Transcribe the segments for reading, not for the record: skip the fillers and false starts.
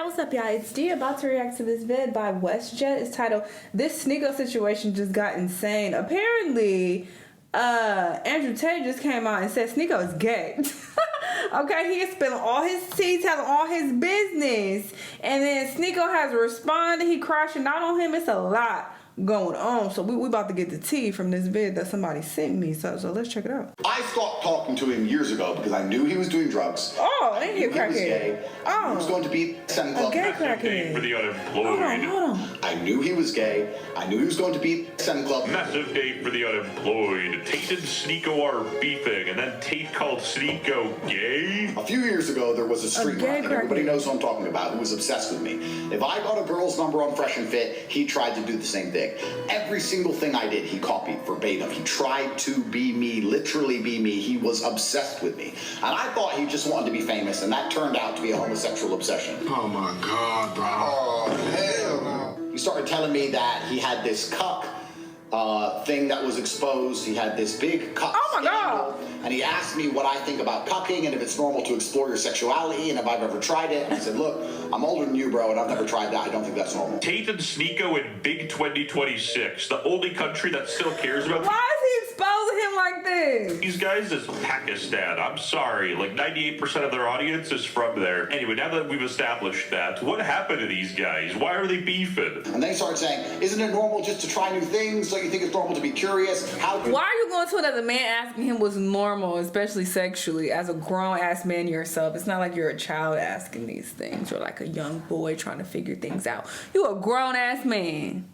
Alright, what's up, y'all? It's D, about to react to this vid by WestJet. It's titled, "This Sneako situation just got insane." Apparently, Andrew Tate just came out and said Sneako is gay. Okay, he is spilling all his tea, telling all his business. And then Sneako has responded. He crashing out on him. It's a lot going on. So we about to get the tea from this vid that somebody sent me. So let's check it out. I stopped talking to him years ago because I knew he was doing drugs. Oh, ain't he a crackhead? Oh, he was going to be sent a gay crackhead for the unemployed. Hold on. I knew he was gay. I knew he was going to be sent club. Massive day for the unemployed. Tate and Sneako are beefing, and then Tate called Sneako gay. A few years ago, there was a streamer, and everybody knows who I'm talking about, who was obsessed with me. If I got a girl's number on Fresh and Fit, he tried to do the same thing. Every single thing I did, he copied verbatim. He tried to be me, literally be me. He was obsessed with me. And I thought he just wanted to be famous, and that turned out to be a homosexual obsession. Oh my God, bro. Oh, hell no. He started telling me that he had this cuck thing that was exposed. He had this big cuck scandal. And he asked me what I think about cucking and if it's normal to explore your sexuality and if I've ever tried it. And I said, look, I'm older than you, bro, and I've never tried that. I don't think that's normal. Tate and Sneako in Big 2026, the only country that still cares about. Why is he exposing him like this? These guys is Pakistan. I'm sorry. Like 98% of their audience is from there. Anyway, now that we've established that, what happened to these guys? Why are they beefing? And then he started saying, isn't it normal just to try new things? Don't you think it's normal to be curious? Why are you going to another man asking him what's normal, especially sexually, as a grown-ass man yourself? It's not like you're a child asking these things or like a young boy trying to figure things out. You a grown-ass man.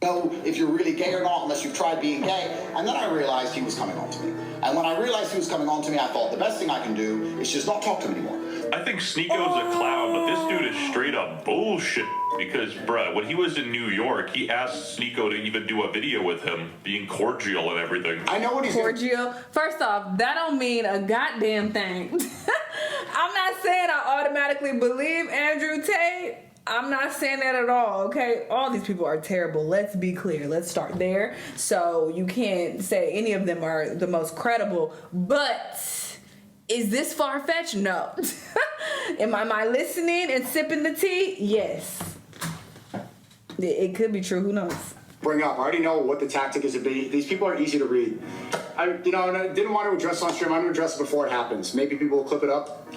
Know if you're really gay or not unless you've tried being gay. And then I realized he was coming on to me. And when I realized he was coming on to me, I thought the best thing I can do is just not talk to him anymore. I think Sneako's a clown, but this dude is straight up bullshit. Because, bruh, when he was in New York, he asked Sneako to even do a video with him, being cordial and everything. I know what he's cordial. First off, that don't mean a goddamn thing. I'm not saying I automatically believe Andrew Tate. I'm not saying that at all, okay? All these people are terrible. Let's be clear. Let's start there. So you can't say any of them are the most credible. But is this far-fetched? No. Am I listening and sipping the tea? Yes. It could be true. Who knows? Bring up. I already know what the tactic is to be. These people are easy to read. I didn't want to address it on stream. I'm going to address it before it happens. Maybe people will clip it up.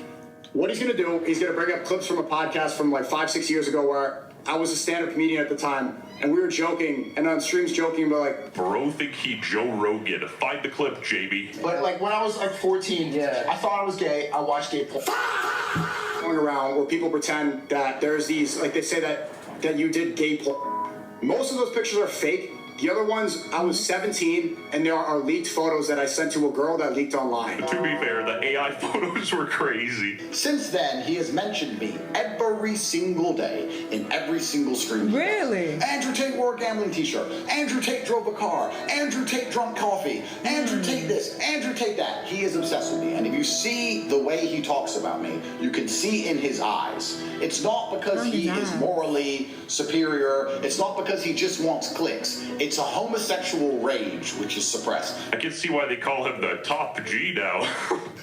What he's going to do, he's going to bring up clips from a podcast from like 5-6 years ago where I was a stand-up comedian at the time, and we were joking, and on streams joking about like... Bro, think he Joe Rogan. Find the clip, JB. But like when I was like 14, I thought I was gay. I watched gay porn. Going around where people pretend that there's these, like they say that you did gay porn. Most of those pictures are fake. The other ones, I was 17, and there are leaked photos that I sent to a girl that leaked online. To be fair, the AI photos were crazy. Since then, he has mentioned me every single day in every single stream. Really? Andrew Tate wore a gambling t-shirt. Andrew Tate drove a car. Andrew Tate drank coffee. Andrew Tate this. Andrew Tate that. He is obsessed with me. And if you see the way he talks about me, you can see in his eyes. It's not because he is morally superior. It's not because he just wants clicks. It's a homosexual rage which is suppressed. I can see why they call him the top G now.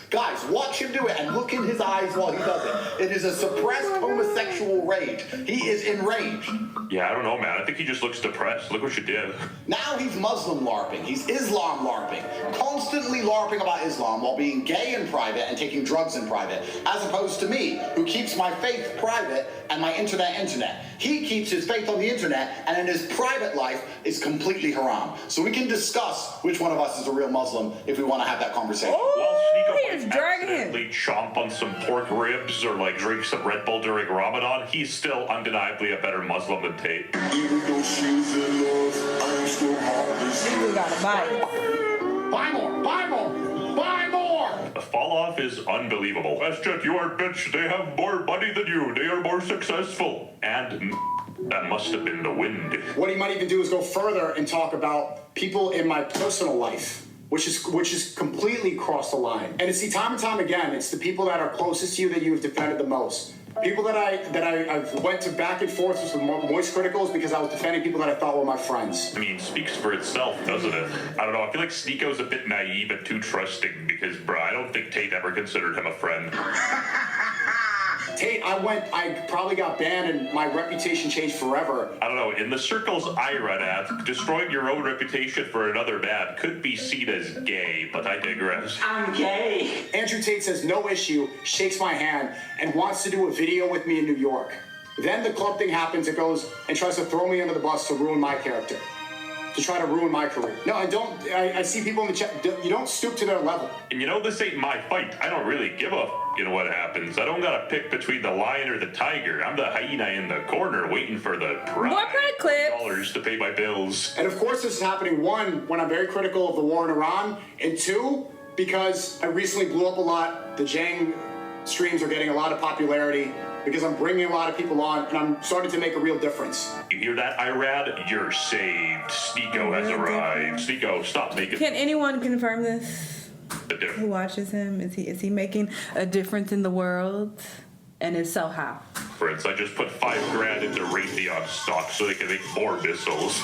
Guys, watch him do it and look in his eyes while he does it. It is a suppressed homosexual rage. He is enraged. Yeah, I don't know, man. I think he just looks depressed. Look what you did. Now he's Muslim LARPing. He's Islam LARPing. Constantly LARPing about Islam while being gay in private and taking drugs in private. As opposed to me, who keeps my faith private and my internet. He keeps his faith on the internet and in his private life is completely haram. So we can discuss which one of us is a real Muslim if we want to have that conversation. While Sneako is might accidentally chomp on some pork ribs or like drink some Red Bull during Ramadan, he's still undeniably a better Muslim than Tate. Even though she's in love, I am still heartless. You gotta buy it. Buy more! Buy more! Buy more! The fall off is unbelievable. WestJet, you are bitch. They have more money than you. They are more successful. And that must have been the wind. What he might even do is go further and talk about people in my personal life, which is completely crossed the line. And it's time and time again, it's the people that are closest to you that you have defended the most. People that I've went to back and forth with some moist criticals because I was defending people that I thought were my friends. I mean, speaks for itself, doesn't it? I don't know. I feel like Sneako's a bit naive and too trusting because, bro, I don't think Tate ever considered him a friend. Tate, I probably got banned and my reputation changed forever. I don't know, in the circles I run at, destroying your own reputation for another man could be seen as gay, but I digress. I'm gay. Andrew Tate says no issue, shakes my hand, and wants to do a video with me in New York. Then the club thing happens, it goes and tries to throw me under the bus to ruin my character. To try to ruin my career. No, I see people in the chat, you don't stoop to their level. And you know, this ain't my fight. I don't really give a what happens. I don't gotta pick between the lion or the tiger. I'm the hyena in the corner waiting for the More pride clips. $20 to pay my bills. And of course this is happening, one, when I'm very critical of the war in Iran, and two, because I recently blew up a lot. The Jang streams are getting a lot of popularity because I'm bringing a lot of people on and I'm starting to make a real difference. You hear that, Irad? You're saved. Sneako has arrived. Sneako, stop making... Can anyone confirm this? Who watches him? Is he making a difference in the world? And if so, how? Friends, I just put $5,000 into Raytheon stock so they can make more missiles.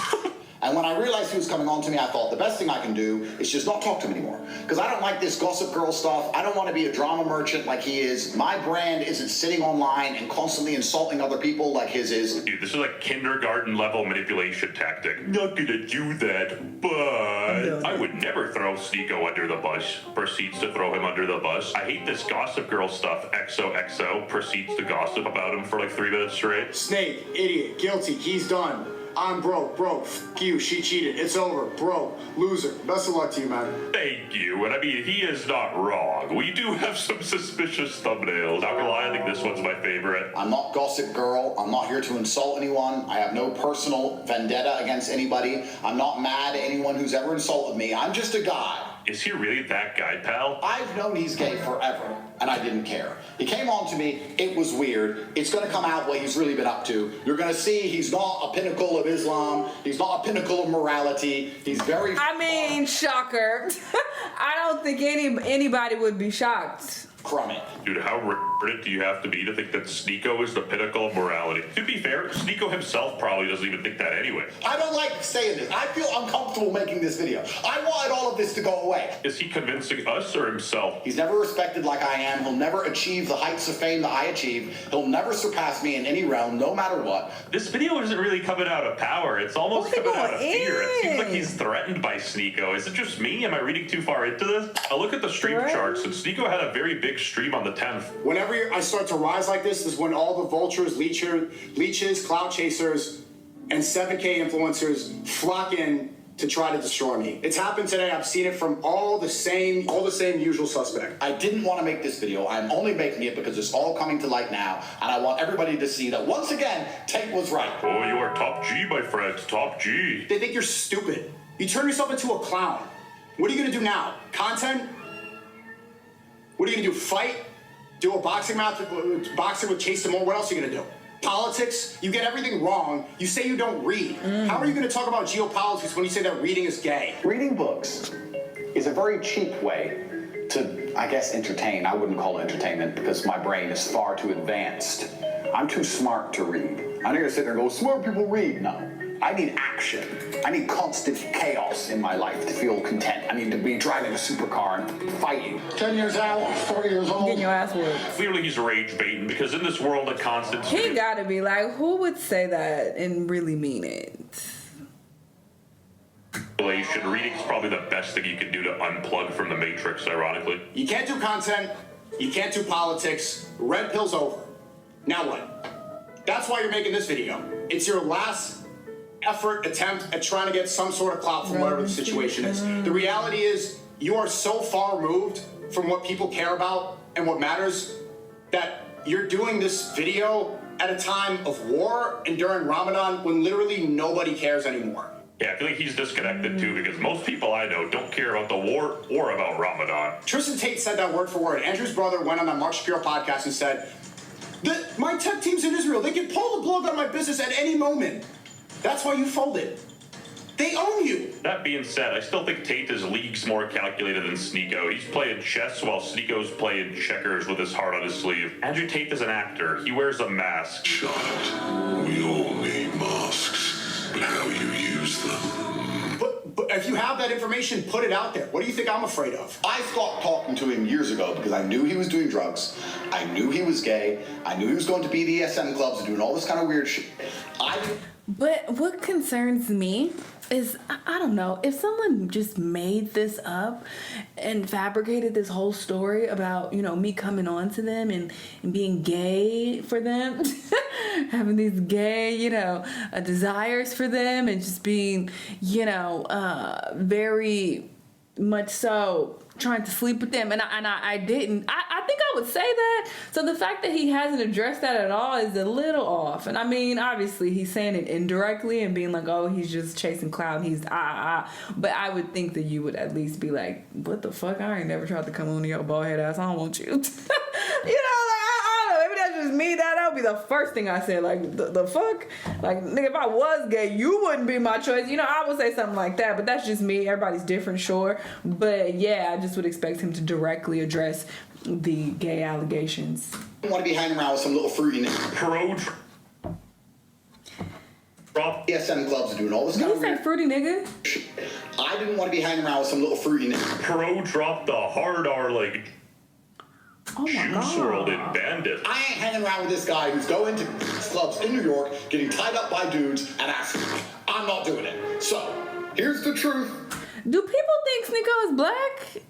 And when I realized he was coming on to me, I thought the best thing I can do is just not talk to him anymore. Because I don't like this gossip girl stuff. I don't want to be a drama merchant like he is. My brand isn't sitting online and constantly insulting other people like his is. Dude, this is like kindergarten level manipulation tactic. Not gonna do that, but I would never throw Sneako under the bus. Proceeds to throw him under the bus. I hate this gossip girl stuff. XOXO proceeds to gossip about him for like 3 minutes straight. Snake, idiot, guilty, he's done. I'm broke, f you, she cheated, it's over, broke, loser. Best of luck to you, man. Thank you, and I mean, he is not wrong. We do have some suspicious thumbnails. Not gonna lie, I think this one's my favorite. I'm not gossip girl. I'm not here to insult anyone. I have no personal vendetta against anybody. I'm not mad at anyone who's ever insulted me. I'm just a guy. Is he really that guy, pal? I've known he's gay forever, and I didn't care. He came on to me, it was weird. It's gonna come out what he's really been up to. You're gonna see he's not a pinnacle of Islam. He's not a pinnacle of morality. He's very... I mean, shocker. I don't think anybody would be shocked. Crummy. Dude, how retarded do you have to be to think that Sneako is the pinnacle of morality? To be fair, Sneako himself probably doesn't even think that anyway. I don't like saying this. I feel uncomfortable making this video. I wanted all of this to go away. Is he convincing us or himself? He's never respected like I am. He'll never achieve the heights of fame that I achieve. He'll never surpass me in any realm, no matter what. This video isn't really coming out of power. It's almost coming out of fear. It seems like he's threatened by Sneako. Is it just me? Am I reading too far into this? I look at the stream charts, and Sneako had a very big stream on the 10th. Whenever I start to rise like this is when all the vultures, leeches, clout chasers, and 7K influencers flock in to try to destroy me. It's happened today. I've seen it from all the same usual suspects. I didn't want to make this video. I'm only making it because it's all coming to light now, and I want everybody to see that once again, Tate was right. Oh, you are top G, my friend. Top G. They think you're stupid. You turn yourself into a clown. What are you gonna do now? Content? What are you gonna do? Fight? Do a boxing match with Chase Demore? What else are you gonna do? Politics? You get everything wrong. You say you don't read. How are you gonna talk about geopolitics when you say that reading is gay? Reading books is a very cheap way to, I guess, entertain. I wouldn't call it entertainment because my brain is far too advanced. I'm too smart to read. I'm not gonna sit there and go, smart people read. No. I need action. I need constant chaos in my life to feel content. I need to be driving a supercar and fighting. 10 years out, 40 years old. Getting your ass whooped. Clearly he's rage baiting because in this world of constant... He gotta be like, who would say that and really mean it? Reading is probably the best thing you can do to unplug from the Matrix, ironically. You can't do content. You can't do politics. Red pill's over. Now what? That's why you're making this video. It's your last attempt at trying to get some sort of clout from whatever the situation is. The reality is you are so far removed from what people care about and what matters that you're doing this video at a time of war and during Ramadan when literally nobody cares anymore. Yeah, I feel like he's disconnected too because most people I know don't care about the war or about Ramadan. Tristan Tate said that word for word. Andrew's brother went on that Mark Shapiro podcast and said, my tech team's in Israel. They can pull the plug on my business at any moment. That's why you folded. They own you. That being said, I still think Tate is leagues more calculated than Sneako. He's playing chess while Sneako's playing checkers with his heart on his sleeve. Andrew Tate is an actor. He wears a mask. Child, we all need masks, but how you use them. But If you have that information, put it out there. What do you think I'm afraid of? I stopped talking to him years ago because I knew he was doing drugs. I knew he was gay. I knew he was going to BDSM clubs and doing all this kind of weird shit. But what concerns me is, I don't know, if someone just made this up and fabricated this whole story about, you know, me coming on to them and being gay for them, having these gay, you know, desires for them and just being, you know, very much so trying to sleep with them, and I didn't. I think I would say that. So the fact that he hasn't addressed that at all is a little off. And I mean, obviously he's saying it indirectly and being like, oh, he's just chasing clout. He's But I would think that you would at least be like, what the fuck? I ain't never tried to come on to your bald head ass. I don't want you. You know, like, I don't know. Maybe that's just me. That would be the first thing I said. Like, the fuck? Like, nigga, if I was gay, you wouldn't be my choice. You know, I would say something like that, but that's just me. Everybody's different, sure. But yeah, I just would expect him to directly address the gay allegations. I don't want to be hanging around with some little fruity nigga. BDSM clubs and doing all this kind of weird. Did you say fruity nigga? I didn't want to be hanging around with some little fruity nigga. Pro dropped the hard R like Oh my Juice God. World in Bandit. I ain't hanging around with this guy who's going to clubs in New York, getting tied up by dudes, and asking. I'm not doing it. So, here's the truth. Do people think Sneako is black?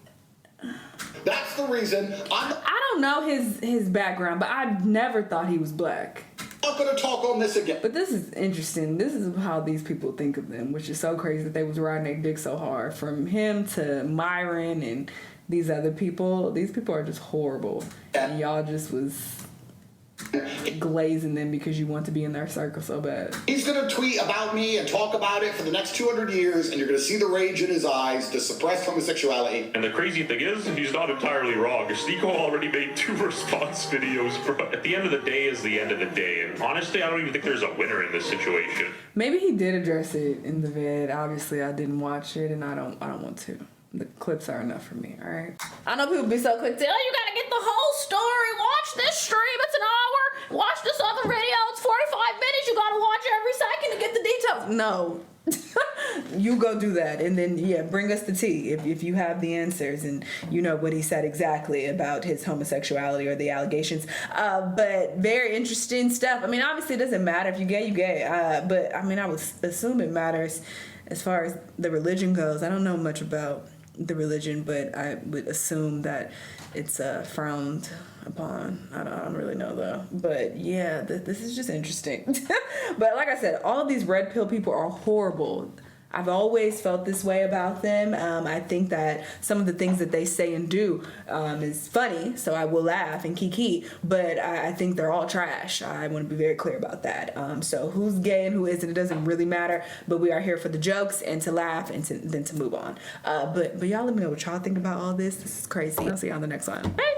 That's the reason I don't know his background, but I never thought he was black. I'm not going to talk on this again. But this is interesting. This is how these people think of them, which is so crazy that they was riding their dick so hard. From him to Myron and these other people. These people are just horrible. And y'all just was glazing them because you want to be in their circle so bad. He's going to tweet about me and talk about it for the next 200 years, and you're going to see the rage in his eyes to suppress homosexuality. And the crazy thing is, he's not entirely wrong. Sneako already made 2 response videos, bro. At the end of the day is the end of the day. And honestly, I don't even think there's a winner in this situation. Maybe he did address it in the vid. Obviously, I didn't watch it, and I don't want to. The clips are enough for me, all right? I know people be so quick to, oh, you gotta get the whole story. Watch this stream, it's an hour. Watch this other video, it's 45 minutes. You gotta watch every second to get the details. No. You go do that, and then, yeah, bring us the tea if you have the answers and you know what he said exactly about his homosexuality or the allegations. But very interesting stuff. I mean, obviously it doesn't matter if you're gay, you're gay. But, I mean, I would assume it matters as far as the religion goes. I don't know much about the religion, but I would assume that it's frowned upon. I don't really know though, but yeah, this is just interesting. But like I said, all of these red pill people are horrible. I've always felt this way about them. I think that some of the things that they say and do is funny, so I will laugh and kiki, but I think they're all trash. I want to be very clear about that. So who's gay and who isn't, it doesn't really matter, but we are here for the jokes and to laugh and then to move on. But y'all let me know what y'all think about all this. This is crazy. I'll see you on the next one. Bye.